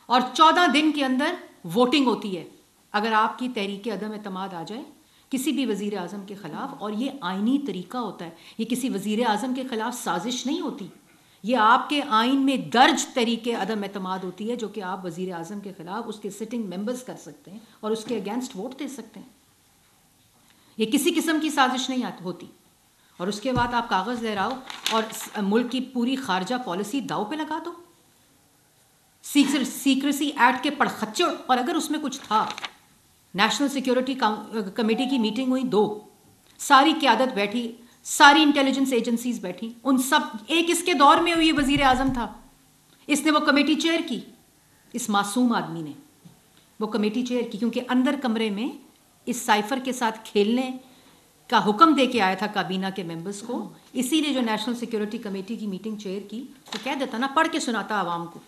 اور 14 دن کے اندر ووٹنگ ہوتی ہے اگر آپ کی تحریک عدم اعتماد آ جائے کسی بھی وزیر اعظم کے خلاف. اور یہ آئینی طریقہ ہوتا ہے, یہ کسی وزیر اعظم کے خلاف سازش نہیں ہوتی, یہ آپ کے آئین میں درج تحریک عدم اعتماد ہوتی ہے جو کہ آپ وزیر اعظم کے خلاف اس کے سٹنگ ممبرز کر سکتے ہیں اور اس کے اگینسٹ ووٹ دے سکتے ہیں. یہ کسی قسم کی سازش نہیں ہوتی. اور اس کے بعد آپ کاغذ لہراؤ اور ملک کی پوری خارجہ پالیسی داؤ پہ لگا دو. سیکریسی ایکٹ کے پڑخچے, اور اگر اس میں کچھ تھا. نیشنل سیکیورٹی کمیٹی کی میٹنگ ہوئی 2, ساری قیادت بیٹھی, ساری انٹیلیجنس ایجنسیز بیٹھی, ان سب ایک اس کے دور میں ہوئی وزیر اعظم تھا, اس نے وہ کمیٹی چیئر کی, اس معصوم آدمی نے وہ کمیٹی چیئر کی کیونکہ اندر کمرے میں اس سائفر کے ساتھ کھیلنے کا حکم دے کے آیا تھا کابینہ کے ممبرز کو. اسی لیے جو نیشنل سیکیورٹی کمیٹی کی میٹنگ چیئر کی تو کہہ دیتا نا, پڑھ کے سناتا عوام کو,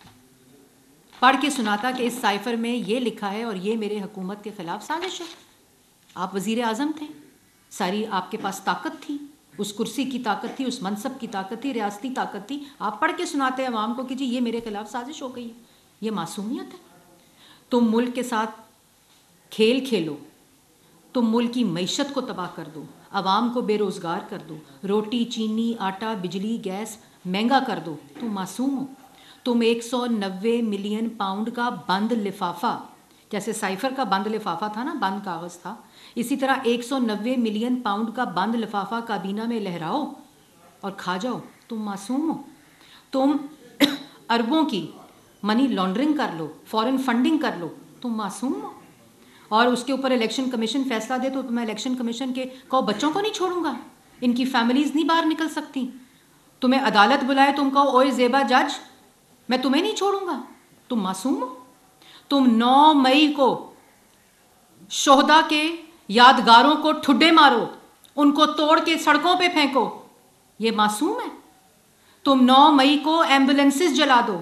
پڑھ کے سناتا کہ اس سائفر میں یہ لکھا ہے اور یہ میرے حکومت کے خلاف سازش ہے. آپ وزیر اعظم تھے, ساری آپ کے پاس طاقت تھی, اس کرسی کی طاقت تھی, اس منصب کی طاقت تھی, ریاستی طاقت تھی, آپ پڑھ کے سناتے عوام کو کہ جی یہ میرے خلاف سازش ہو گئی ہے. یہ معصومیت ہے. تم ملک کے ساتھ کھیل کھیلو, تم ملک کی معیشت کو تباہ کر دو, عوام کو بے روزگار کر دو, روٹی چینی آٹا بجلی گیس مہنگا کر دو. تم معصوم ہو. تم 190 ملین پاؤنڈ کا بند لفافہ, جیسے سائفر کا بند لفافہ تھا نا, بند کاغذ تھا, اسی طرح 190 ملین پاؤنڈ کا بند لفافہ کابینہ میں لہراؤ اور کھا جاؤ. تم معصوم ہو. تم اربوں کی منی لانڈرنگ کر لو, فورن فنڈنگ کر لو. تم معصوم ہو. اور اس کے اوپر الیکشن کمیشن فیصلہ دے تو میں الیکشن کمیشن کے کہو بچوں کو نہیں چھوڑوں گا, ان کی فیملیز نہیں باہر نکل سکتی. تمہیں عدالت بلائے, تم کہو اوئے زیبا جج میں تمہیں نہیں چھوڑوں گا. تم معصوم ہو. تم 9 مئی کو شہداء کے یادگاروں کو ٹھڈے مارو, ان کو توڑ کے سڑکوں پہ پھینکو. یہ معصوم ہے. تم 9 مئی کو ایمبولینسز جلا دو,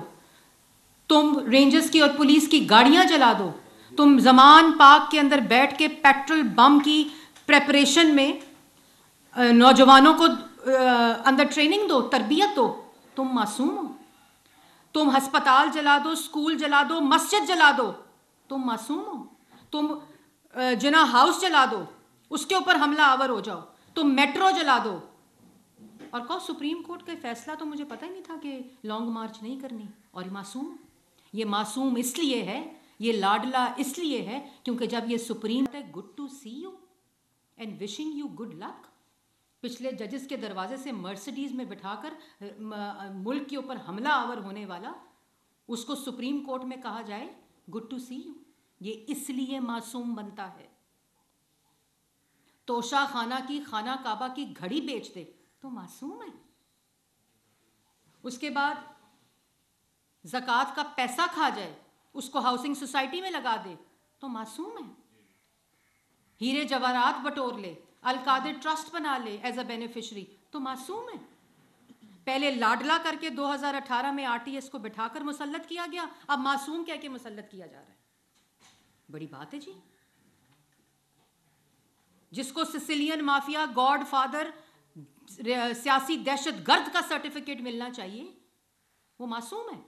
تم رینجرز کی اور پولیس کی گاڑیاں جلا دو, تم زمان پاک کے اندر بیٹھ کے پیٹرول بم کی پریپریشن میں نوجوانوں کو اندر ٹریننگ دو, تربیت دو. تم معصوم ہو. تم ہسپتال جلا دو, اسکول جلا دو, مسجد جلا دو. تم معصوم ہو. تم جنا ہاؤس جلا دو, اس کے اوپر حملہ آور ہو جاؤ. تم میٹرو جلا دو اور کہو سپریم کورٹ کا فیصلہ تو مجھے پتہ ہی نہیں تھا کہ لانگ مارچ نہیں کرنی. اور معصوم, یہ معصوم اس لیے ہے, یہ لاڈلا اس لیے ہے کیونکہ جب یہ supreme good to see you and wishing you good luck, پچھلے ججز کے دروازے سے مرسڈیز میں بٹھا کر ملک کے اوپر حملہ آور ہونے والا, اس کو سپریم کورٹ میں کہا جائے گڈ ٹو سی یو, یہ اس لیے معصوم بنتا ہے. توشہ خانہ کی خانہ کعبہ کی گھڑی بیچ دے تو معصوم ہے. اس کے بعد زکوٰۃ کا پیسہ کھا جائے, اس کو ہاؤسنگ سوسائٹی میں لگا دے تو معصوم ہے. ہیرے جواہرات بٹور لے, القادر ٹرسٹ بنا لے ایز اے بینیفیشری تو معصوم ہے. پہلے لاڈلا کر کے 2018 میں RTS کو بٹھا کر مسلط کیا گیا, اب معصوم کہہ کے مسلط کیا جا رہا ہے. بڑی بات ہے جی. جس کو سسیلین مافیا گاڈ فادر سیاسی دہشت گرد کا سرٹیفکیٹ ملنا چاہیے وہ معصوم ہے.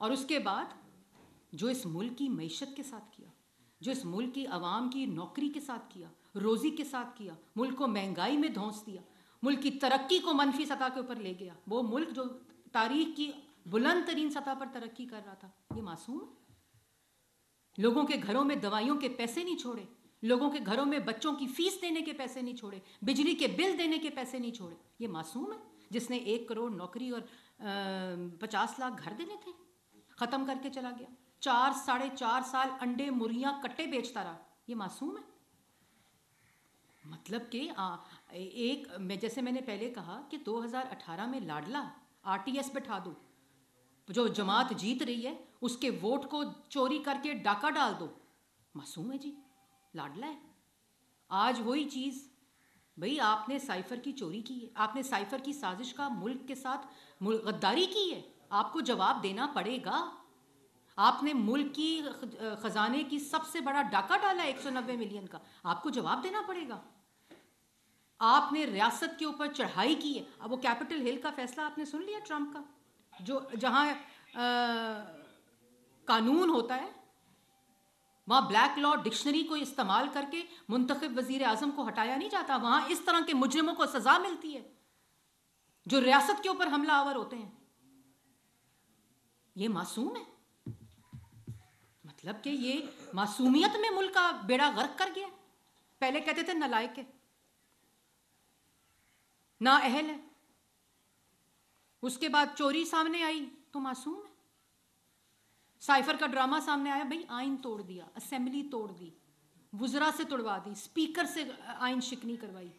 اور اس کے بعد جو اس ملک کی معیشت کے ساتھ کیا, جو اس ملک کی عوام کی نوکری کے ساتھ کیا, روزی کے ساتھ کیا, ملک کو مہنگائی میں دھونس دیا, ملک کی ترقی کو منفی سطح کے اوپر لے گیا, وہ ملک جو تاریخ کی بلند ترین سطح پر ترقی کر رہا تھا, یہ معصوم ہے. لوگوں کے گھروں میں دوائیوں کے پیسے نہیں چھوڑے, لوگوں کے گھروں میں بچوں کی فیس دینے کے پیسے نہیں چھوڑے, بجلی کے بل دینے کے پیسے نہیں چھوڑے. یہ معصوم ہے. جس نے 1 کروڑ نوکری اور 50 لاکھ گھر دینے تھے ختم کر کے چلا گیا. 4-4.5 سال انڈے مرغیاں کٹے بیچتا رہا. یہ معصوم ہے. مطلب کہ ایک جیسے میں نے پہلے کہا کہ 2018 میں لاڈلا RTS بٹھا دو, جو جماعت جیت رہی ہے اس کے ووٹ کو چوری کر کے ڈاکہ ڈال دو, معصوم ہے جی, لاڈلا ہے. آج وہی چیز بھئی آپ نے سائفر کی چوری کی ہے, آپ نے سائفر کی سازش کا ملک کے ساتھ غداری کی ہے, آپ کو جواب دینا پڑے گا. آپ نے ملک کی خزانے کی سب سے بڑا ڈاکہ ڈالا 190 ملین کا, آپ کو جواب دینا پڑے گا. آپ نے ریاست کے اوپر چڑھائی کی ہے. اب وہ کیپٹل ہل کا فیصلہ آپ نے سن لیا ٹرمپ کا, جو جہاں قانون ہوتا ہے، وہاں بلیک لا ڈکشنری کو استعمال کر کے منتخب وزیر اعظم کو ہٹایا نہیں جاتا. وہاں اس طرح کے مجرموں کو سزا ملتی ہے جو ریاست کے اوپر حملہ آور ہوتے ہیں. یہ معصوم ہے، مطلب کہ یہ معصومیت میں ملک کا بیڑا غرق کر گیا. پہلے کہتے تھے نالائق ہے، نااہل ہے، اس کے بعد چوری سامنے آئی تو معصوم ہے. سائفر کا ڈرامہ سامنے آیا، بھئی آئین توڑ دیا، اسمبلی توڑ دی، وزراء سے توڑوا دی، اسپیکر سے آئین شکنی کروائی،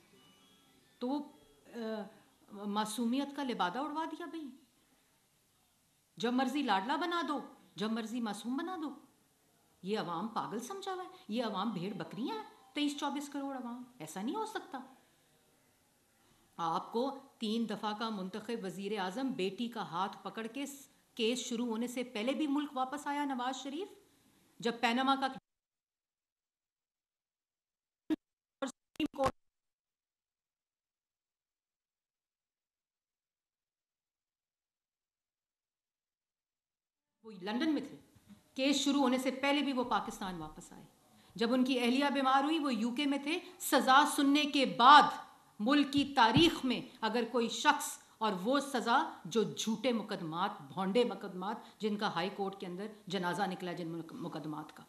تو معصومیت کا لبادہ اڑوا دیا. بھئی جب مرضی لاڈلا بنا دو، جب مرضی معصوم بنا دو. یہ عوام پاگل سمجھا ہوا ہے، یہ عوام بھیڑ بکریاں ہیں. 23-24 کروڑ عوام، ایسا نہیں ہو سکتا. آپ کو 3 دفعہ کا منتخب وزیر اعظم بیٹی کا ہاتھ پکڑ کے کیس شروع ہونے سے پہلے بھی ملک واپس آیا نواز شریف، جب پیناما کا سپریم کورٹ وہ لندن میں تھے، کیس شروع ہونے سے پہلے بھی وہ پاکستان واپس آئے. جب ان کی اہلیہ بیمار ہوئی وہ یو کے میں تھے. سزا سننے کے بعد ملک کی تاریخ میں اگر کوئی شخص، اور وہ سزا جو جھوٹے مقدمات، بھونڈے مقدمات جن کا ہائی کورٹ کے اندر جنازہ نکلا، جن مقدمات کا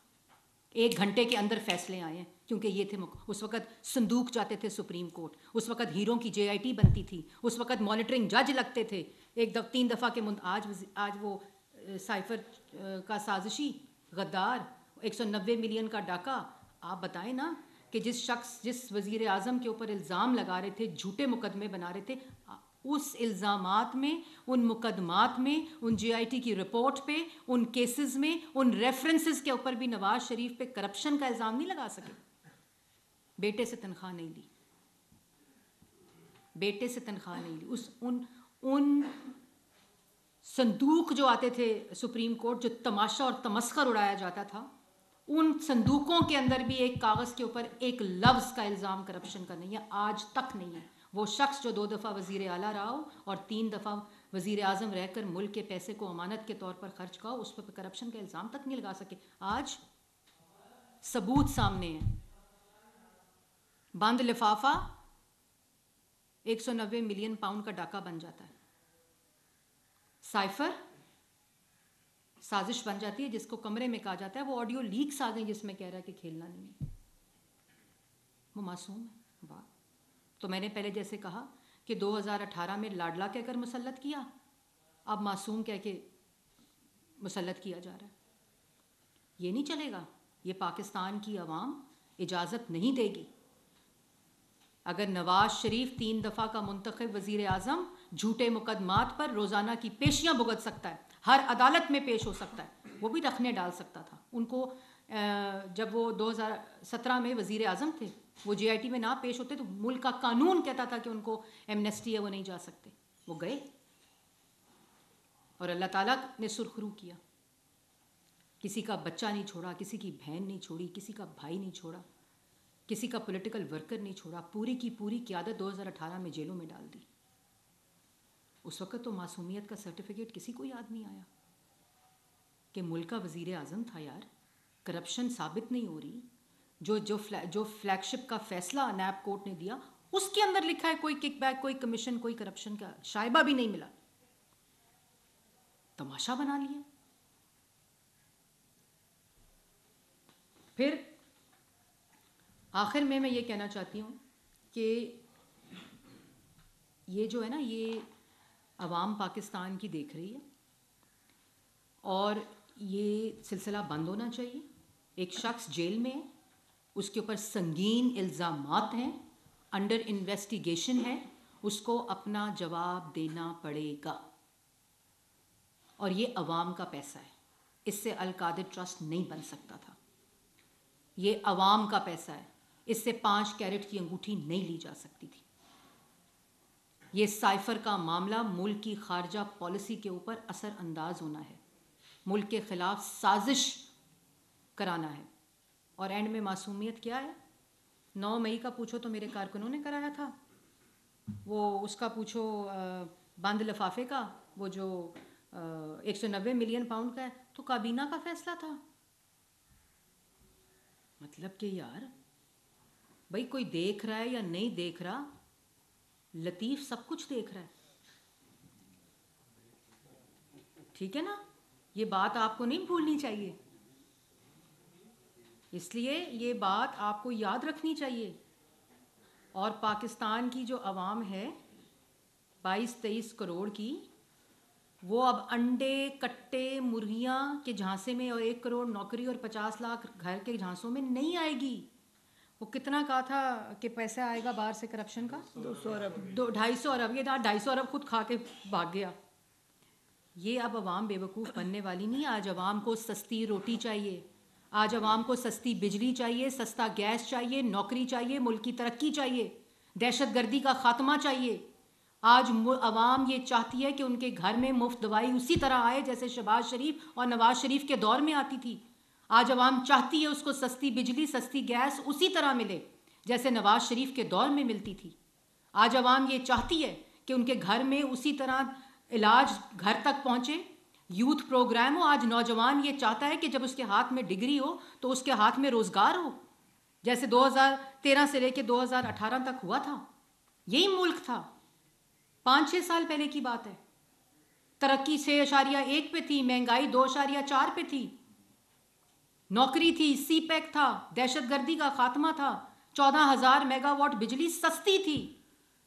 1 گھنٹے کے اندر فیصلے آئے ہیں، کیونکہ یہ تھے اس وقت صندوق جاتے تھے سپریم کورٹ، اس وقت ہیروں کی JIT بنتی تھی، اس وقت مانیٹرنگ جج لگتے تھے. 3 دفعہ کے آج وہ سائفر کا سازشی غدار 190 ملین کا ڈاکہ. آپ بتائیں نا کہ جس وزیر اعظم کے اوپر الزام لگا رہے تھے، جھوٹے مقدمے بنا رہے تھے، اس الزامات میں، ان مقدمات میں، ان JIT کی رپورٹ پہ، ان کیسز میں، ان ریفرنسز کے اوپر بھی نواز شریف پہ کرپشن کا الزام نہیں لگا سکے. بیٹے سے تنخواہ نہیں لی، بیٹے سے تنخواہ نہیں لی. ان صندوق جو آتے تھے سپریم کورٹ، جو تماشا اور تمسخر اڑایا جاتا تھا، ان صندوقوں کے اندر بھی ایک کاغذ کے اوپر ایک لفظ کا الزام کرپشن کا نہیں ہے، آج تک نہیں ہے. وہ شخص جو 2 دفعہ وزیر اعلیٰ رہا ہو اور 3 دفعہ وزیر اعظم رہ کر ملک کے پیسے کو امانت کے طور پر خرچ کا ہو، اس پر کرپشن کا الزام تک نہیں لگا سکے. آج ثبوت سامنے ہے. بند لفافہ 190 ملین پاؤنڈ کا ڈاکہ بن جاتا ہے. سائفر سازش بن جاتی ہے جس کو کمرے میں کہا جاتا ہے. وہ آڈیو لیکس آ گئی جس میں کہہ رہا ہے کہ کھیلنا نہیں ہے. وہ معصوم ہے. بات تو میں نے پہلے جیسے کہا کہ 2018 میں لاڈلا کہہ کر مسلط کیا، اب معصوم کہہ کے مسلط کیا جا رہا ہے. یہ نہیں چلے گا. یہ پاکستان کی عوام اجازت نہیں دے گی. اگر نواز شریف 3 دفعہ کا منتخب وزیر اعظم جھوٹے مقدمات پر روزانہ کی پیشیاں بھگت سکتا ہے، ہر عدالت میں پیش ہو سکتا ہے، وہ بھی رکھنے ڈال سکتا تھا. ان کو جب وہ 2017 میں وزیر اعظم تھے، وہ JIT میں نہ پیش ہوتے تو ملک کا قانون کہتا تھا کہ ان کو ایمنیسٹی ہے، وہ نہیں جا سکتے. وہ گئے اور اللہ تعالیٰ نے سرخرو کیا. کسی کا بچہ نہیں چھوڑا، کسی کی بہن نہیں چھوڑی، کسی کا بھائی نہیں چھوڑا، کسی کا پولیٹیکل ورکر نہیں چھوڑا. پوری کی پوری قیادت 2018 میں جیلوں میں ڈال دی. اس وقت تو معصومیت کا سرٹیفکیٹ کسی کو یاد نہیں آیا کہ ملک کا وزیر اعظم تھا. یار کرپشن ثابت نہیں ہو رہی. جو فلیگ شپ کا فیصلہ نیب کورٹ نے دیا اس کے اندر لکھا ہے کوئی کک بیک، کوئی کمیشن، کوئی کرپشن کا شائبہ بھی نہیں ملا. تماشا بنا لیا. پھر آخر میں یہ کہنا چاہتی ہوں کہ یہ جو ہے نا، یہ عوام پاکستان کی دیکھ رہی ہے اور یہ سلسلہ بند ہونا چاہیے. ایک شخص جیل میں ہے، اس کے اوپر سنگین الزامات ہیں، انڈر انویسٹیگیشن ہے، اس کو اپنا جواب دینا پڑے گا. اور یہ عوام کا پیسہ ہے. اس سے القادر ٹرسٹ نہیں بن سکتا تھا. یہ عوام کا پیسہ ہے. اس سے 5 کیرٹ کی انگوٹھی نہیں لی جا سکتی تھی. یہ سائفر کا معاملہ ملک کی خارجہ پالیسی کے اوپر اثر انداز ہونا ہے، ملک کے خلاف سازش کرانا ہے. اور اینڈ میں معصومیت کیا ہے؟ 9 مئی کا پوچھو تو میرے کارکنوں نے کرایا تھا. وہ اس کا پوچھو بند لفافے کا، وہ جو 190 ملین پاؤنڈ کا ہے تو کابینہ کا فیصلہ تھا. مطلب کہ یار بھائی کوئی دیکھ رہا ہے یا نہیں دیکھ رہا, لطیف سب کچھ دیکھ رہا ہے. ٹھیک ہے نا, یہ بات آپ کو نہیں بھولنی چاہیے, اس لیے یہ بات آپ کو یاد رکھنی چاہیے. اور پاکستان کی جو عوام ہے 22-23 کروڑ کی, وہ اب انڈے کٹے مرغیاں کے جھانسے میں اور 1 کروڑ نوکری اور 50 لاکھ گھر کے جھانسوں میں نہیں آئے گی. وہ کتنا کہا تھا کہ پیسہ آئے گا باہر سے کرپشن کا, 200 ارب, 250 ارب. یہ 250 ارب خود کھا کے بھاگ گیا. یہ اب عوام بیوقوف بننے والی نہیں. آج عوام کو سستی روٹی چاہیے, آج عوام کو سستی بجلی چاہیے, سستا گیس چاہیے, نوکری چاہیے, ملک کی ترقی چاہیے, دہشت گردی کا خاتمہ چاہیے. آج عوام یہ چاہتی ہے کہ ان کے گھر میں مفت دوائی اسی طرح آئے جیسے شہباز شریف اور نواز شریف کے دور میں آتی تھی. آج عوام چاہتی ہے اس کو سستی بجلی سستی گیس اسی طرح ملے جیسے نواز شریف کے دور میں ملتی تھی. آج عوام یہ چاہتی ہے کہ ان کے گھر میں اسی طرح علاج گھر تک پہنچے, یوتھ پروگرام ہو. آج نوجوان یہ چاہتا ہے کہ جب اس کے ہاتھ میں ڈگری ہو تو اس کے ہاتھ میں روزگار ہو, جیسے 2013 سے لے کے 2018 تک ہوا تھا. یہی ملک تھا 5-6 سال پہلے کی بات ہے. ترقی 6.1 پہ تھی, مہنگائی 2.4 پہ تھی, نوکری تھی, سی پیک تھا, دہشت گردی کا خاتمہ تھا, 14,000 میگا واٹ بجلی سستی تھی,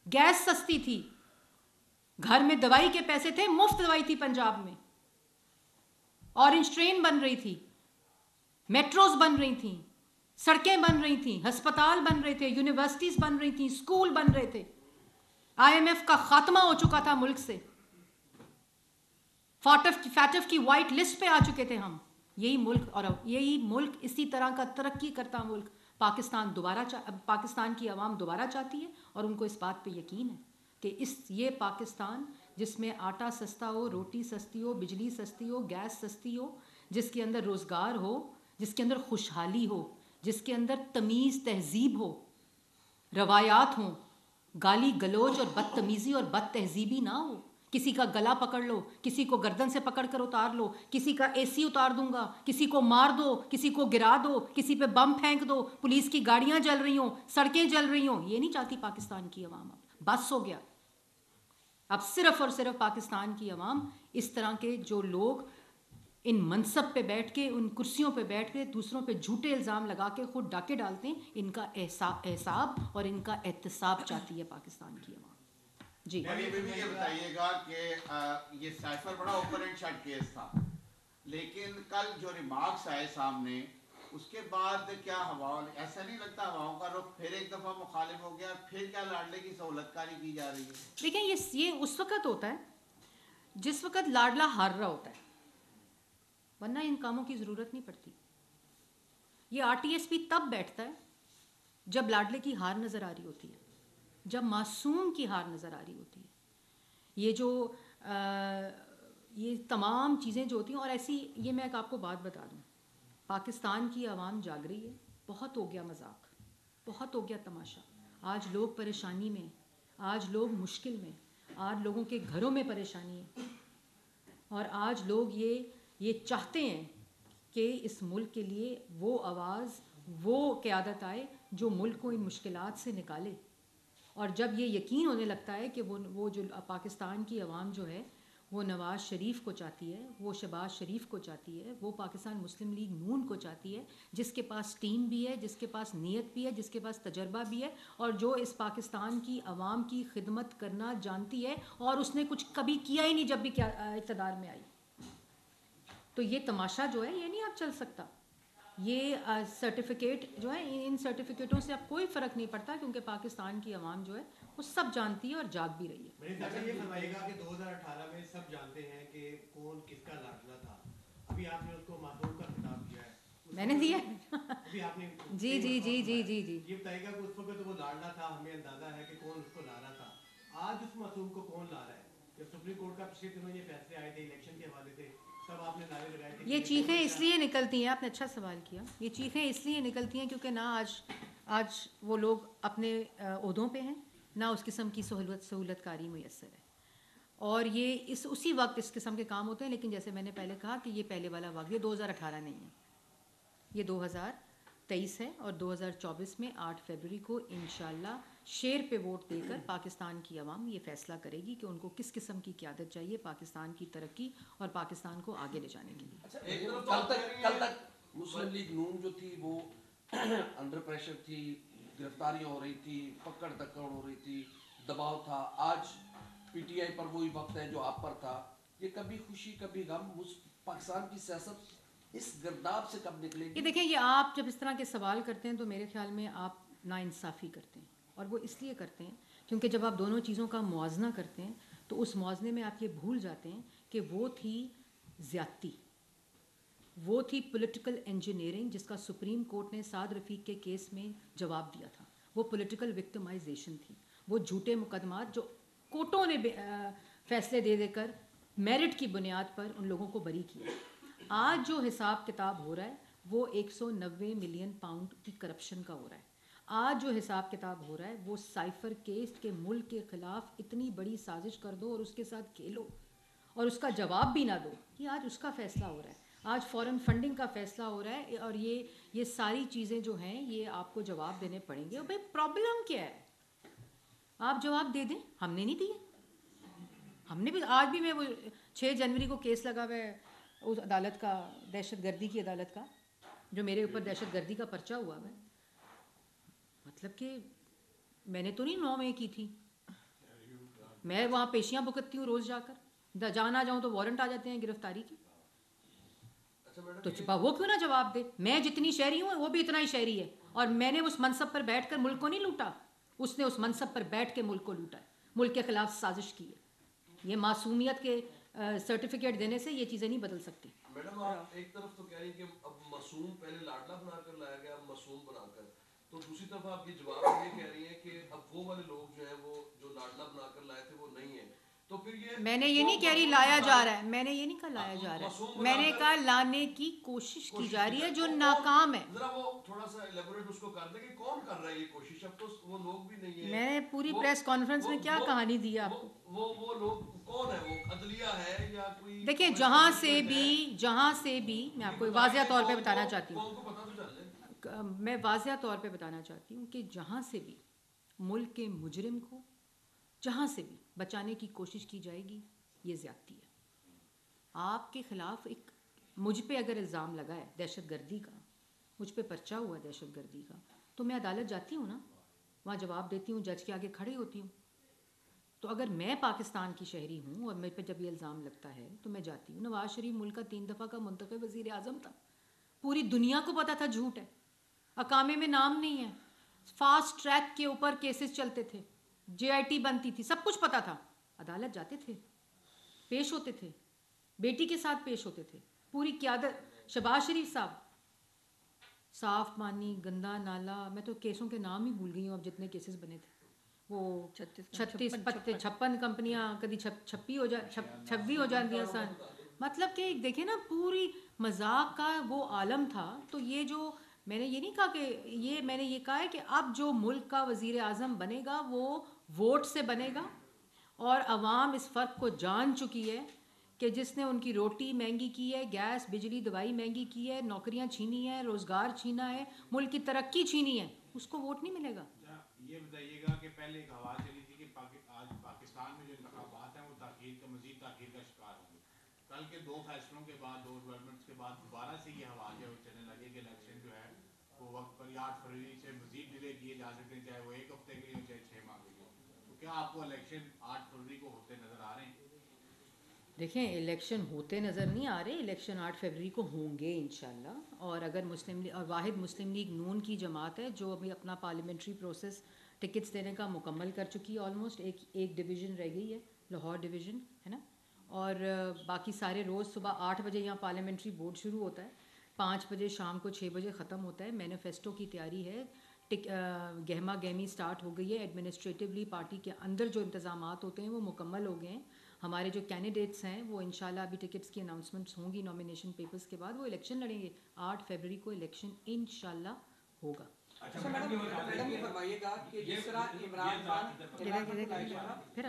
گیس سستی تھی, گھر میں دوائی کے پیسے تھے, مفت دوائی تھی پنجاب میں, اورنج ٹرین بن رہی تھی, میٹروز بن رہی تھیں, سڑکیں بن رہی تھیں, ہسپتال بن رہے تھے, یونیورسٹیز بن رہی تھیں, اسکول بن رہے تھے. IMF کا خاتمہ ہو چکا تھا ملک سے, فیٹف کی وائٹ لسٹ پہ آ چکے تھے ہم. یہی ملک, اور یہی ملک اسی طرح کا ترقی کرتا ملک پاکستان کی عوام دوبارہ چاہتی ہے. اور ان کو اس بات پہ یقین ہے کہ یہ پاکستان جس میں آٹا سستا ہو, روٹی سستی ہو, بجلی سستی ہو, گیس سستی ہو, جس کے اندر روزگار ہو, جس کے اندر خوشحالی ہو, جس کے اندر تمیز تہذیب ہو, روایات ہوں, گالی گلوچ اور بدتمیزی اور بد تہذیبی نہ ہو. کسی کا گلا پکڑ لو, کسی کو گردن سے پکڑ کر اتار لو, کسی کا AC اتار دوں گا, کسی کو مار دو, کسی کو گرا دو, کسی پہ بم پھینک دو, پولیس کی گاڑیاں جل رہی ہوں, سڑکیں جل رہی ہوں. یہ نہیں چاہتی پاکستان کی عوام. اب بس ہو گیا. اب صرف اور صرف پاکستان کی عوام اس طرح کے جو لوگ ان منصب پہ بیٹھ کے, ان کرسیوں پہ بیٹھ کے دوسروں پہ جھوٹے الزام لگا کے خود ڈاکے ڈالتے ہیں, ان کا احساب اور ان کا احتساب چاہتی ہے پاکستان کی عوام. جی یہ بتائیے گا کہ یہ سائفر بڑا اوپن اینڈ شٹ کیس تھا, لیکن کل جو ریمارکس آئے سامنے اس کے بعد کیا ہوا, ایسا نہیں لگتا ہواؤں کا رخ پھر ایک دفعہ مخالف ہو گیا, پھر کیا لاڈلے کی سہولت کاری کی جا رہی ہے؟ دیکھیں یہ اس وقت ہوتا ہے جس وقت لاڈلا ہار رہا ہوتا ہے, ورنہ ان کاموں کی ضرورت نہیں پڑتی. یہ RTSP تب بیٹھتا ہے جب لاڈلے کی ہار نظر آ رہی ہوتی ہے, جب معصوم کی ہار نظر آ رہی ہوتی ہے. یہ جو یہ تمام چیزیں جو ہوتی ہیں, اور ایسی یہ میں آپ کو بات بتا دوں, پاکستان کی عوام جاگ رہی ہے. بہت ہو گیا مذاق, بہت ہو گیا تماشا. آج لوگ پریشانی میں, آج لوگ مشکل میں, آج لوگوں کے گھروں میں پریشانی ہے, اور آج لوگ یہ چاہتے ہیں کہ اس ملک کے لیے وہ آواز, وہ قیادت آئے جو ملک کو ان مشکلات سے نکالے. اور جب یہ یقین ہونے لگتا ہے کہ وہ جو پاکستان کی عوام جو ہے وہ نواز شریف کو چاہتی ہے, وہ شہباز شریف کو چاہتی ہے, وہ پاکستان مسلم لیگ نون کو چاہتی ہے, جس کے پاس ٹیم بھی ہے, جس کے پاس نیت بھی ہے, جس کے پاس تجربہ بھی ہے, اور جو اس پاکستان کی عوام کی خدمت کرنا جانتی ہے, اور اس نے کچھ کبھی کیا ہی نہیں جب بھی اقتدار میں آئی. تو یہ تماشا جو ہے یہ نہیں اب چل سکتا. یہ سرٹیفکیٹ جو ہے, ان سرٹیفکیٹوں سے اب کوئی فرق نہیں پڑتا, کیونکہ پاکستان کی عوام جو ہے وہ سب جانتی ہے اور جاگ بھی رہی ہے. یہ فرمائیے گا کہ 2018 میں سب جانتے ہیں کہ کون کس کا لاڈلا تھا. ابھی آپ نے اس کو معصوم کا خطاب کیا ہے, میں نے دیا ابھی آپ نے جی جی جی جی جی جی یہ بتائیے گا کہ اس وقت وہ لاڈلا تھا, ہمیں اندازہ ہے کہ کون اس کو لا رہا تھا. آج اس معصوم کو کون لا رہا ہے؟ جب سپریم کورٹ کا پچھلے دنوں یہ فیصلے آئے تھے الیکشن کے حوالے سے, تب آپ نے نعرے لگائے تھے. یہ چیخیں اس لیے نکلتی ہیں, آپ نے اچھا سوال کیا, یہ چیخیں اس لیے نکلتی ہیں کیونکہ نہ آج وہ لوگ اپنے عہدوں پہ ہیں, نہ اس قسم کی سہولت کاری میسر ہے. اور یہ اسی وقت اس قسم کے کام ہوتے ہیں. لیکن جیسے میں نے پہلے کہا کہ یہ پہلے والا وقت، یہ 2018 نہیں ہے، یہ 2023 ہے. اور 2024 میں 8 فروری کو انشاءاللہ شیر پہ ووٹ دے کر پاکستان کی عوام یہ فیصلہ کرے گی کہ ان کو کس قسم کی قیادت چاہیے پاکستان کی ترقی اور پاکستان کو آگے لے جانے کے لیے. کل تک مسلم لیگ نون جو تھی وہ انڈر پریشر تھی، گرفتاریاں ہو رہی تھی، پکڑ دکڑ ہو رہی تھی، دباؤ تھا. آج پی ٹی آئی پر وہی وقت ہے جو آپ پر تھا. یہ کبھی خوشی کبھی غم، پاکستان کی سیاست اس گرداب سے کب نکلے گی؟ یہ دیکھیں، یہ آپ جب اس طرح کے سوال کرتے ہیں تو میرے خیال میں آپ ناانصافی کرتے ہیں. اور وہ اس لیے کرتے ہیں کیونکہ جب آپ دونوں چیزوں کا موازنہ کرتے ہیں تو اس موازنے میں آپ یہ بھول جاتے ہیں کہ وہ تھی زیادتی، وہ تھی پولیٹیکل انجینئرنگ جس کا سپریم کورٹ نے سعد رفیق کے کیس میں جواب دیا تھا. وہ پولیٹیکل وکٹمائزیشن تھی، وہ جھوٹے مقدمات جو کورٹوں نے فیصلے دے کر میرٹ کی بنیاد پر ان لوگوں کو بری کیا. آج جو حساب کتاب ہو رہا ہے وہ 190 ملین پاؤنڈ کی کرپشن کا ہو رہا ہے. آج جو حساب کتاب ہو رہا ہے وہ سائفر کیس کے ملک کے خلاف اتنی بڑی سازش کر دو اور اس کے ساتھ کھیلو اور اس کا جواب بھی نہ دو. یہ آج اس کا فیصلہ ہو رہا ہے، آج فورن فنڈنگ کا فیصلہ ہو رہا ہے. اور یہ ساری چیزیں جو ہیں یہ آپ کو جواب دینے پڑیں گے. اور بھائی پرابلم کیا ہے؟ آپ جواب دے دیں. ہم نے نہیں دیے. ہم نے بھی آج بھی میں وہ 6 جنوری کو کیس لگا ہوا ہے اس عدالت کا، دہشت گردی کی عدالت کا، جو میرے اوپر دہشت گردی کا پرچہ ہوا ہے. مطلب کہ میں نے تو نہیں 9 مئی کی تھی. میں وہاں پیشیاں بھگتتی ہوں روز جا کر، جانا جاؤں تو وارنٹ آ جاتے ہیں گرفتاری کے. تو چھپا وہ کیوں نہ جواب دے؟ میں جتنی شہری ہوں وہ بھی اتنا ہی شہری ہے. اور میں نے اس منصب پر بیٹھ کر ملک کو نہیں لوٹا، اس نے اس منصب پر بیٹھ کے ملک کو لوٹا ہے، ملک کے خلاف سازش کی ہے. یہ معصومیت کے سرٹیفکیٹ دینے سے یہ چیزیں نہیں بدل سکتی. میڈم آپ ایک طرف تو کہہ رہی ہیں کہ اب معصوم پہلے لاڈلا بنا کر لایا گیا، اب معصوم بنا کر، تو دوسری طرف آپ یہ جواب یہ کہہ رہی ہیں کہ اب وہ والے لوگ جو ہیں وہ جو لاڈلا بنا کر لائے تھے وہ نہیں ہیں. تو پھر یہ میں نے یہ نہیں کہہ رہی لایا جا رہا ہے، میں نے یہ نہیں کہا لایا جا رہا ہے، میں نے کہا لانے کی کوشش کی جا رہی ہے جو ناکام ہے. ذرا وہ تھوڑا سا ایلیبوریٹ اس کو کر دیں کہ کون کر رہا ہے یہ کوشش. اب تو وہ لوگ بھی نہیں ہیں. میں نے پوری پریس کانفرنس میں کیا کہانی دی ہے آپ کو؟ وہ لوگ کون ہے؟ وہ عدلیہ ہے یا کوئی؟ دیکھیں جہاں سے بھی میں آپ کو واضح طور پہ بتانا چاہتی ہوں، میں واضح طور پہ بتانا چاہتی ہوں کہ جہاں سے بھی ملک کے مجرم کو جہاں سے بھی بچانے کی کوشش کی جائے گی یہ زیادتی ہے. آپ کے خلاف ایک مجھ پہ اگر الزام لگا ہے دہشت گردی کا، مجھ پہ پرچہ ہوا ہے دہشت گردی کا، تو میں عدالت جاتی ہوں نا، وہاں جواب دیتی ہوں، جج کے آگے کھڑی ہوتی ہوں. تو اگر میں پاکستان کی شہری ہوں اور میرے پہ جب یہ الزام لگتا ہے تو میں جاتی ہوں. نواز شریف ملک کا 3 دفعہ کا منتخب وزیر اعظم تھا، پوری دنیا کو پتا تھا جھوٹ ہے، اقامے میں نام نہیں ہے، فاسٹ ٹریک کے اوپر کیسز چلتے تھے، جے آئی ٹی بنتی تھی، سب کچھ پتا تھا. عدالت جاتے تھے، پیش ہوتے تھے، بیٹی کے ساتھ پیش ہوتے تھے. پوری قیادت، شہباز شریف صاحب، صاف پانی، گندا نالا، میں تو کیسوں کے نام ہی بھول گئی ہوں اب جتنے کیسز بنے تھے. وہ 56 کمپنیاں کدی چھپی ہو جاتی سن. مطلب کہ دیکھیں نا پوری مذاق کا وہ عالم تھا. تو یہ جو میں نے یہ نہیں کہا کہ میں نے یہ کہا ہے کہ اب جو ملک کا وزیر اعظم بنے گا وہ ووٹ سے بنے گا. اور عوام اس فرق کو جان چکی ہے کہ جس نے ان کی روٹی مہنگی کی ہے، گیس بجلی دوائی مہنگی کی ہے، نوکریاں چھینی ہیں، روزگار چھینا ہے، ملک کی ترقی چھینی ہے، اس کو ووٹ نہیں ملے گا. یہ بتائیے گا کہ پہلے ایک آواز چلی تھی کہ آج پاکستان میں جو انتخابات ہیں وہ مزید تاخیر کا شکار ہوں گے. کل کے 2 فیصلوں کے بعد، 2 ڈیولپمنٹس کے بعد دوبارہ سے یہ آواز ہے وہ چلنے لگے کہ الیکشن جو ہے وہ وقت پر 8 فروری سے مزید ڈیلے کیے جا سکتے ہیں، چاہے وہ 1 ہفتے کے لیے ہو چاہے 6 ماہ کے لیے. تو کیا آپ کو الیکشن 8 فروری کو ہوتے نظر آ رہے ہیں؟ دیکھیں الیکشن ہوتے نظر نہیں آ رہے، الیکشن 8 فروری کو ہوں گے انشاءاللہ. اور اگر واحد مسلم لیگ نون کی جماعت ہے جو ابھی اپنا پارلیمنٹری پروسیس ٹکٹس دینے کا مکمل کر چکی ہے، آلموسٹ ایک ڈویژن رہ گئی ہے، لاہور ڈویژن ہے نا. اور باقی سارے روز صبح 8 بجے یہاں پارلیمنٹری بورڈ شروع ہوتا ہے، 5 بجے شام کو 6 بجے ختم ہوتا ہے. مینیفیسٹو کی تیاری ہے، گہما گہمی سٹارٹ ہو گئی ہے. ایڈمنسٹریٹولی پارٹی کے اندر جو انتظامات ہوتے ہیں وہ مکمل ہو گئے ہیں. ہمارے جو کینڈیڈیٹس ہیں وہ انشاءاللہ ابھی ٹکٹس کی اناؤنسمنٹس ہوں گی نامینیشن پیپرز کے بعد، وہ الیکشن لڑیں گے. 8 فروری کو الیکشن انشاءاللہ ہوگا. اچھا میڈم یہ فرمائیے گا کہ جس طرح عمران خان پھر